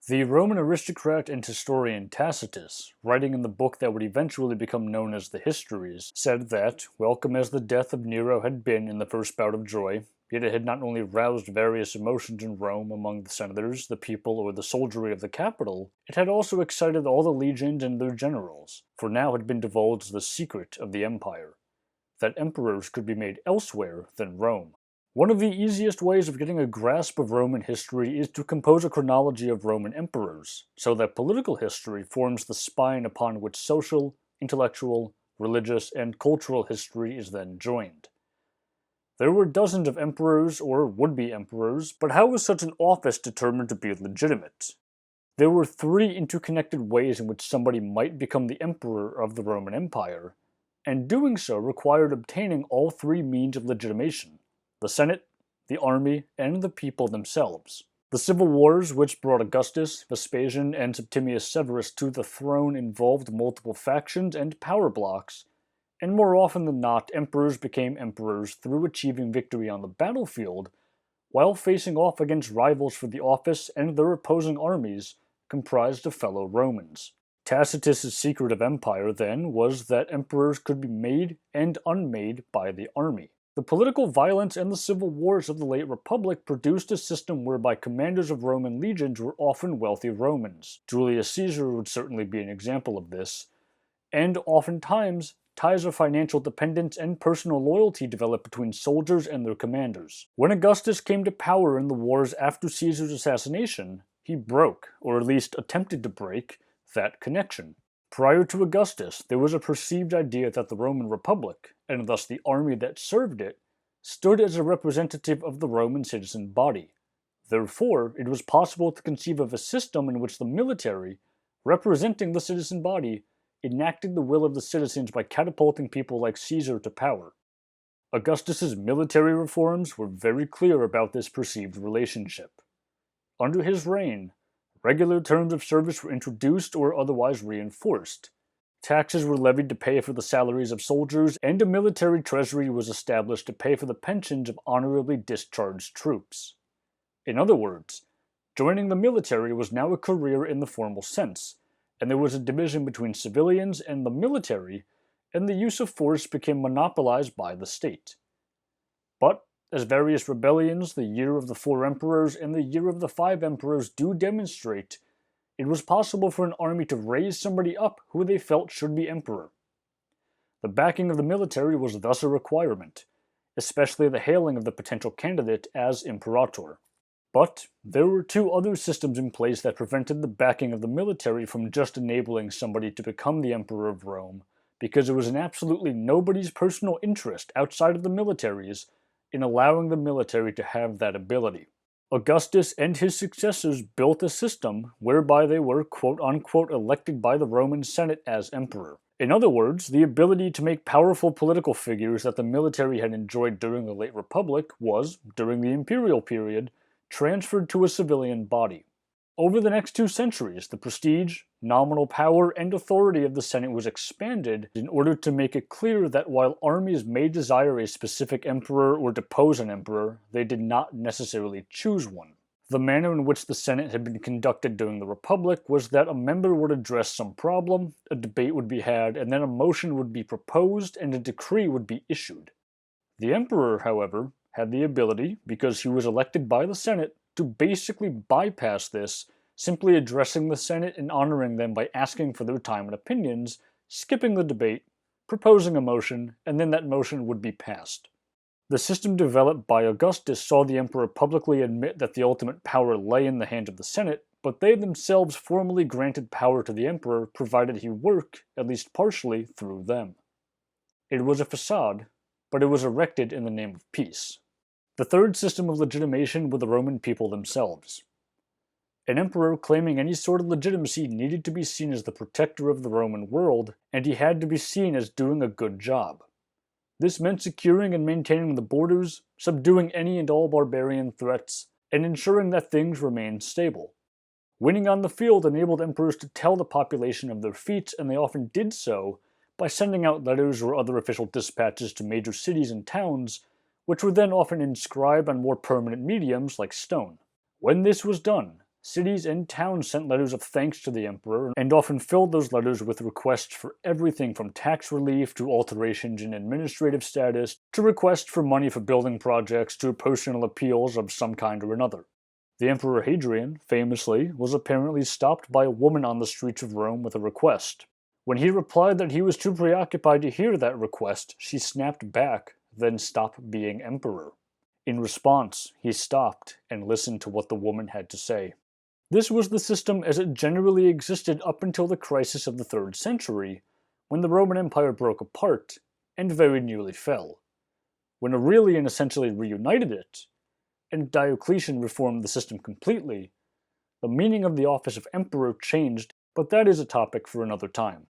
The Roman aristocrat and historian Tacitus, writing in the book that would eventually become known as the Histories, said that, welcome as the death of Nero had been in the first bout of joy, yet it had not only roused various emotions in Rome among the senators, the people, or the soldiery of the capital, it had also excited all the legions and their generals, for now had been divulged the secret of the empire, that emperors could be made elsewhere than Rome. One of the easiest ways of getting a grasp of Roman history is to compose a chronology of Roman emperors, so that political history forms the spine upon which social, intellectual, religious, and cultural history is then joined. There were dozens of emperors or would-be emperors, but how was such an office determined to be legitimate? There were three interconnected ways in which somebody might become the emperor of the Roman Empire, and doing so required obtaining all three means of legitimation: the Senate, the army, and the people themselves. The civil wars which brought Augustus, Vespasian, and Septimius Severus to the throne involved multiple factions and power blocks, and more often than not, emperors became emperors through achieving victory on the battlefield, while facing off against rivals for the office and their opposing armies comprised of fellow Romans. Tacitus' secret of empire, then, was that emperors could be made and unmade by the army. The political violence and the civil wars of the late Republic produced a system whereby commanders of Roman legions were often wealthy Romans. Julius Caesar would certainly be an example of this, and oftentimes, ties of financial dependence and personal loyalty developed between soldiers and their commanders. When Augustus came to power in the wars after Caesar's assassination, he broke, or at least attempted to break, that connection. Prior to Augustus, there was a perceived idea that the Roman Republic, and thus the army that served it, stood as a representative of the Roman citizen body. Therefore, it was possible to conceive of a system in which the military, representing the citizen body, enacted the will of the citizens by catapulting people like Caesar to power. Augustus's military reforms were very clear about this perceived relationship. Under his reign, regular terms of service were introduced or otherwise reinforced. Taxes were levied to pay for the salaries of soldiers, and a military treasury was established to pay for the pensions of honorably discharged troops. In other words, joining the military was now a career in the formal sense, and there was a division between civilians and the military, and the use of force became monopolized by the state. But, as various rebellions, the Year of the Four Emperors and the Year of the Five Emperors do demonstrate, it was possible for an army to raise somebody up who they felt should be emperor. The backing of the military was thus a requirement, especially the hailing of the potential candidate as imperator. But there were two other systems in place that prevented the backing of the military from just enabling somebody to become the emperor of Rome, because it was in absolutely nobody's personal interest outside of the military's in allowing the military to have that ability. Augustus and his successors built a system whereby they were quote-unquote elected by the Roman Senate as emperor. In other words, the ability to make powerful political figures that the military had enjoyed during the late Republic was, during the imperial period, transferred to a civilian body. Over the next 2 centuries, the prestige, nominal power, and authority of the Senate was expanded in order to make it clear that while armies may desire a specific emperor or depose an emperor, they did not necessarily choose one. The manner in which the Senate had been conducted during the Republic was that a member would address some problem, a debate would be had, and then a motion would be proposed and a decree would be issued. The emperor, however, had the ability, because he was elected by the Senate, to basically bypass this, simply addressing the Senate and honoring them by asking for their time and opinions, skipping the debate, proposing a motion, and then that motion would be passed. The system developed by Augustus saw the emperor publicly admit that the ultimate power lay in the hands of the Senate, but they themselves formally granted power to the emperor provided he work, at least partially, through them. It was a facade, but it was erected in the name of peace. The third system of legitimation were the Roman people themselves. An emperor claiming any sort of legitimacy needed to be seen as the protector of the Roman world, and he had to be seen as doing a good job. This meant securing and maintaining the borders, subduing any and all barbarian threats, and ensuring that things remained stable. Winning on the field enabled emperors to tell the population of their feats, and they often did so by sending out letters or other official dispatches to major cities and towns, which were then often inscribed on more permanent mediums like stone. When this was done, Cities and towns sent letters of thanks to the emperor, and often filled those letters with requests for everything from tax relief to alterations in administrative status, to requests for money for building projects, to personal appeals of some kind or another. The Emperor Hadrian, famously, was apparently stopped by a woman on the streets of Rome with a request. When he replied that he was too preoccupied to hear that request, she snapped back, "Then stop being emperor." In response, he stopped and listened to what the woman had to say. This was the system as it generally existed up until the crisis of the 3rd century, when the Roman Empire broke apart and very nearly fell. When Aurelian essentially reunited it, and Diocletian reformed the system completely, the meaning of the office of emperor changed, but that is a topic for another time.